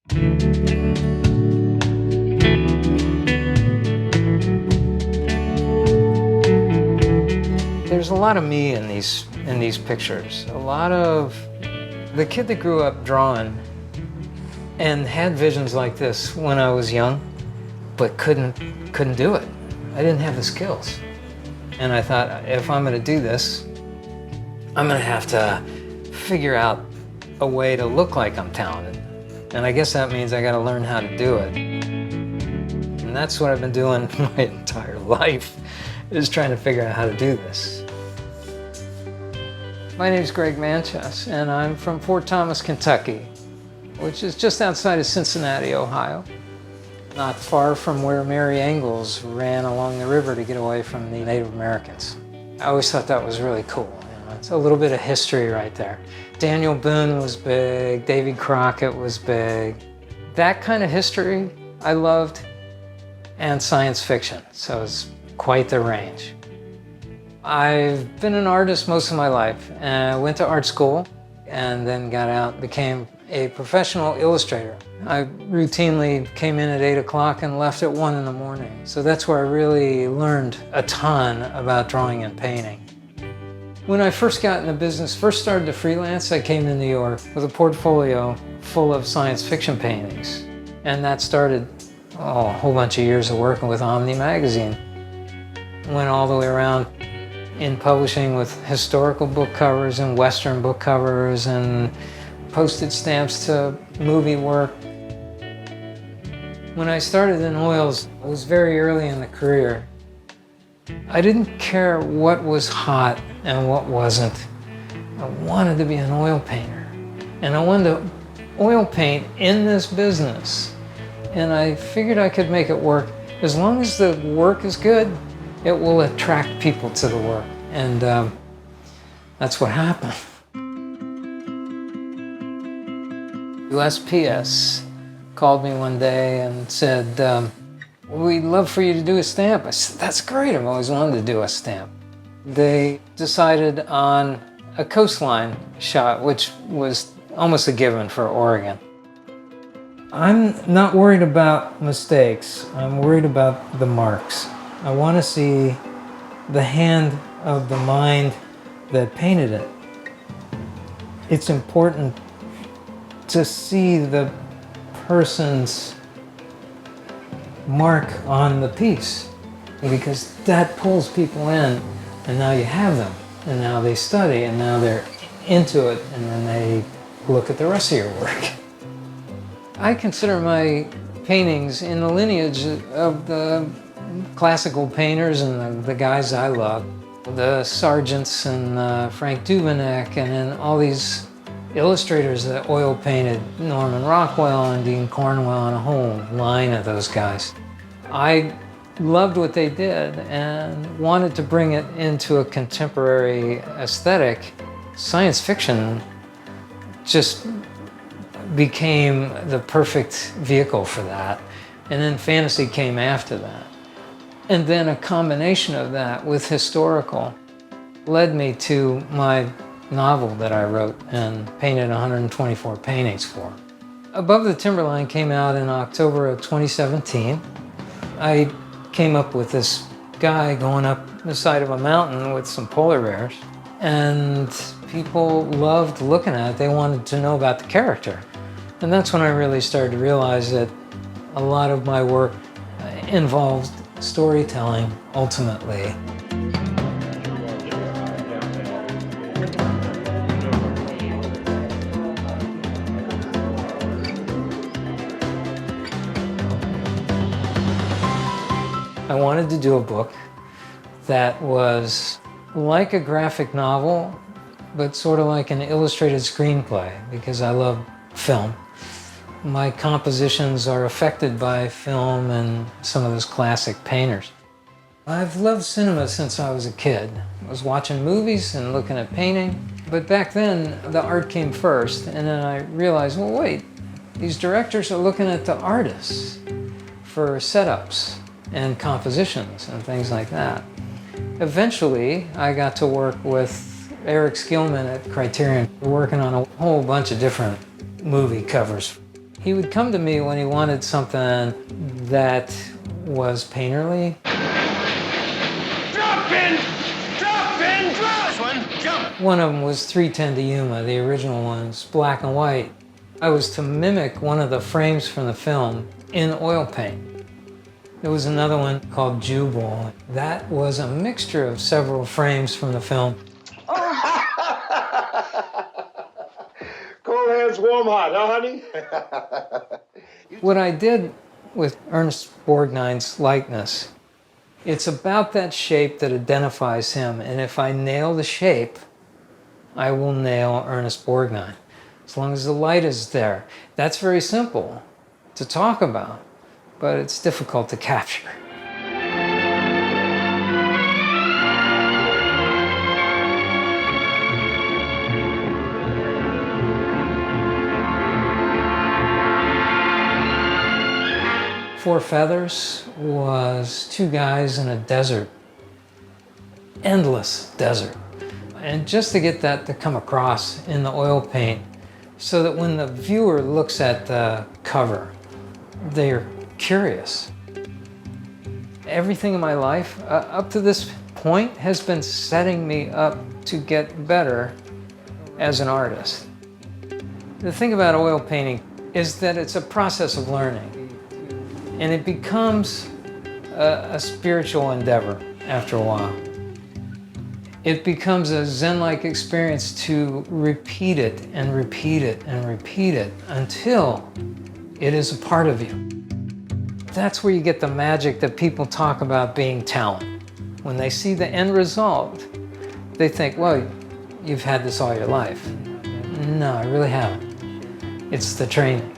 There's a lot of me in these pictures. A lot of the kid that grew up drawing and had visions like this when I was young, but couldn't do it. I didn't have the skills. And I thought, if I'm gonna do this, I'm gonna have to figure out a way to look like I'm talented. And I guess that means I gotta learn how to do it. And that's what I've been doing my entire life, is trying to figure out how to do this. My name is Gregory Manchess, and I'm from Fort Thomas, Kentucky, which is just outside of Cincinnati, Ohio. Not far from where Mary Angles ran along the river to get away from the Native Americans. I always thought that was really cool. You know, it's a little bit of history right there. Daniel Boone was big, Davy Crockett was big. That kind of history I loved, and science fiction, so it's quite the range. I've been an artist most of my life, and I went to art school and then got out and became a professional illustrator. I routinely came in at 8 o'clock and left at 1 in the morning. So that's where I really learned a ton about drawing and painting. When I first got in the business, first started to freelance, I came to New York with a portfolio full of science fiction paintings. And that started a whole bunch of years of working with Omni magazine. Went all the way around in publishing with historical book covers and Western book covers and postage stamps to movie work. When I started in oils, it was very early in the career. I didn't care what was hot and what wasn't. I wanted to be an oil painter. And I wanted to oil paint in this business. And I figured I could make it work. As long as the work is good, it will attract people to the work. And that's what happened. USPS called me one day and said, we'd love for you to do a stamp. I said, that's great, I've always wanted to do a stamp. They decided on a coastline shot, which was almost a given for Oregon. I'm not worried about mistakes, I'm worried about the marks. I want to see the hand of the mind that painted it. It's important to see the person's mark on the piece, because that pulls people in, and now you have them, and now they study, and now they're into it, and then they look at the rest of your work. I consider my paintings in the lineage of the classical painters and the guys I love. The Sargents and Frank Duveneck, and then all these illustrators that oil painted, Norman Rockwell and Dean Cornwell and a whole line of those guys. I loved what they did and wanted to bring it into a contemporary aesthetic. Science fiction just became the perfect vehicle for that. And then fantasy came after that. And then a combination of that with historical led me to my novel that I wrote and painted 124 paintings for. Above the Timberline came out in October of 2017. I came up with this guy going up the side of a mountain with some polar bears, and people loved looking at it. They wanted to know about the character. And that's when I really started to realize that a lot of my work involved storytelling, ultimately. I wanted to do a book that was like a graphic novel, but sort of like an illustrated screenplay, because I love film. My compositions are affected by film and some of those classic painters. I've loved cinema since I was a kid. I was watching movies and looking at painting, but back then the art came first, and then I realized, well, wait, these directors are looking at the artists for setups and compositions and things like that. Eventually, I got to work with Eric Skillman at Criterion, working on a whole bunch of different movie covers. He would come to me when he wanted something that was painterly. Drop in! Drop in! Drop! This one, jump! One of them was 310 to YUMA, the original ones, black and white. I was to mimic one of the frames from the film in oil paint. There was another one called JUBAL. That was a mixture of several frames from the film. Cold hands, warm heart, huh, honey? What I did with Ernest Borgnine's likeness, it's about that shape that identifies him, and if I nail the shape, I will nail Ernest Borgnine. As long as the light is there. That's very simple to talk about, but it's difficult to capture. Four Feathers was two guys in a desert, endless desert. And just to get that to come across in the oil paint so that when the viewer looks at the cover, they're curious. Everything in my life up to this point has been setting me up to get better as an artist. The thing about oil painting is that it's a process of learning. And it becomes a spiritual endeavor after a while. It becomes a Zen-like experience to repeat it and repeat it and repeat it until it is a part of you. That's where you get the magic that people talk about being talent. When they see the end result, they think, well, you've had this all your life. No, I really haven't. It's the training.